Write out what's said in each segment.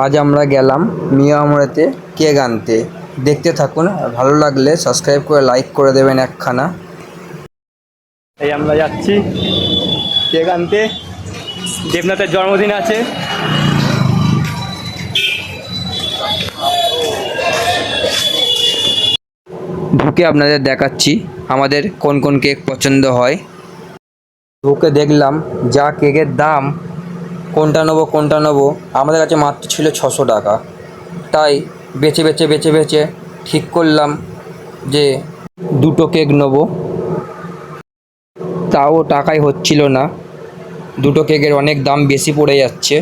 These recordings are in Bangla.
আজ আমরা গেলাম মিয়ামরেতে কেক আনতে। দেখতে থাকুন, ভালো লাগলে সাবস্ক্রাইব করে লাইক করে দেবেন একখানা। এই আমরা যাচ্ছি কেক আনতে, দেবনাথের জন্মদিন আছে। ঢুকে আপনাদের দেখাচ্ছি আমাদের কোন কোন কেক পছন্দ হয়। ঢুকে দেখলাম যা কেকের দাম, কোনটা নেবো আমাদের কাছে মাত্র ছিল 600 টাকা। তাই বেছে বেছে বেছে বেছে ঠিক করলাম যে দুটো কেক নেবো। তাও টাকাই হচ্ছিল না, দুটো কেকের অনেক দাম বেশি পড়ে যাচ্ছে,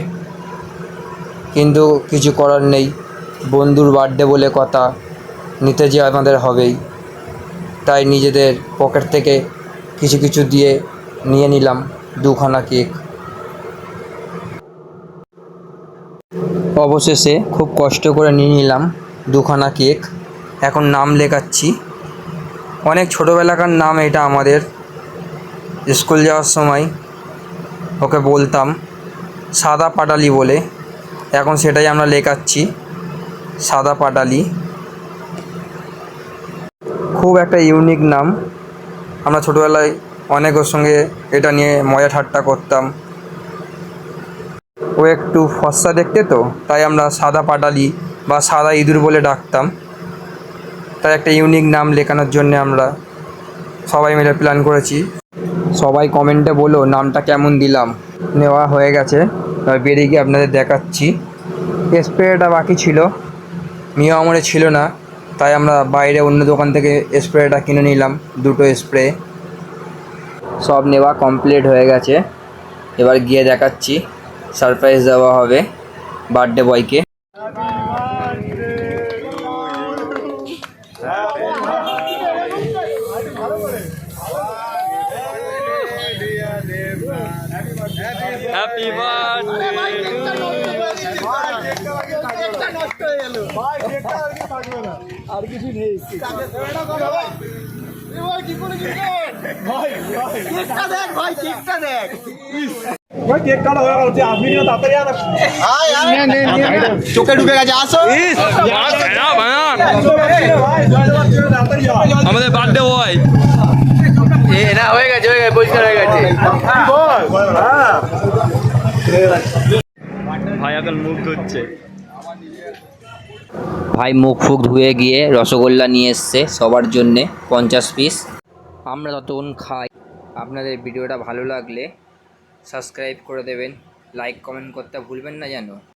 কিন্তু কিছু করার নেই। বন্ধুর বার্থডে বলে কথা, নিতে যে আমাদের হবেই। তাই নিজেদের পকেট থেকে কিছু কিছু দিয়ে নিয়ে নিলাম দুখানা কেক। অবশেষে খুব কষ্ট করে নিয়ে নিলাম দুখানা কেক। এখন নাম লেখাচ্ছি। অনেক ছোটোবেলাকার নাম এটা আমাদের। স্কুল যাওয়ার সময় ওকে বলতাম সাদা পাটালি বলে, এখন সেটাই আমরা লেখাচ্ছি সাদা পাটালি। খুব একটা ইউনিক নাম। আমরা ছোটোবেলায় অনেক ওর সঙ্গে এটা নিয়ে মজা ঠাট্টা করতাম। ও একটু ফর্সা দেখতে, তো তাই আমরা সাদা পাটালি বা সাদা ইঁদুর বলে ডাকতাম। তাই একটা ইউনিক নাম লেখানোর জন্যে আমরা সবাই মিলে প্ল্যান করেছি। সবাই কমেন্টে বলো নামটা কেমন দিলাম। নেওয়া হয়ে গেছে, এবার বেরিয়ে গিয়ে আপনাদের দেখাচ্ছি। স্প্রেটা বাকি ছিল, মিয়ামরে ছিল না, তাই আমরা বাইরে অন্য দোকান থেকে স্প্রেটা কিনে নিলাম, দুটো স্প্রে। সব নেওয়া কমপ্লিট হয়ে গেছে, এবার গিয়ে দেখাচ্ছি সারপ্রাইজ দেওয়া হবে বার্থডে বয়কে। Happy birthday. আর কিছু নেই। চোখে ঢুকে গেছে, আসো। আমাদের বার্থডে বয় হয়ে গেছে পরিষ্কার হয়ে গেছে। ভাই এখন মুখ ধুচ্ছে। ভাই মুখ ফুক ধুয়ে গিয়ে রসগোল্লা নিয়ে এসছে সবার জন্যে 50 পিস। আমরা ততক্ষণ খাই। আপনাদের ভিডিওটা ভালো লাগলে সাবস্ক্রাইব করে দেবেন, লাইক কমেন্ট করতে ভুলবেন না যেন।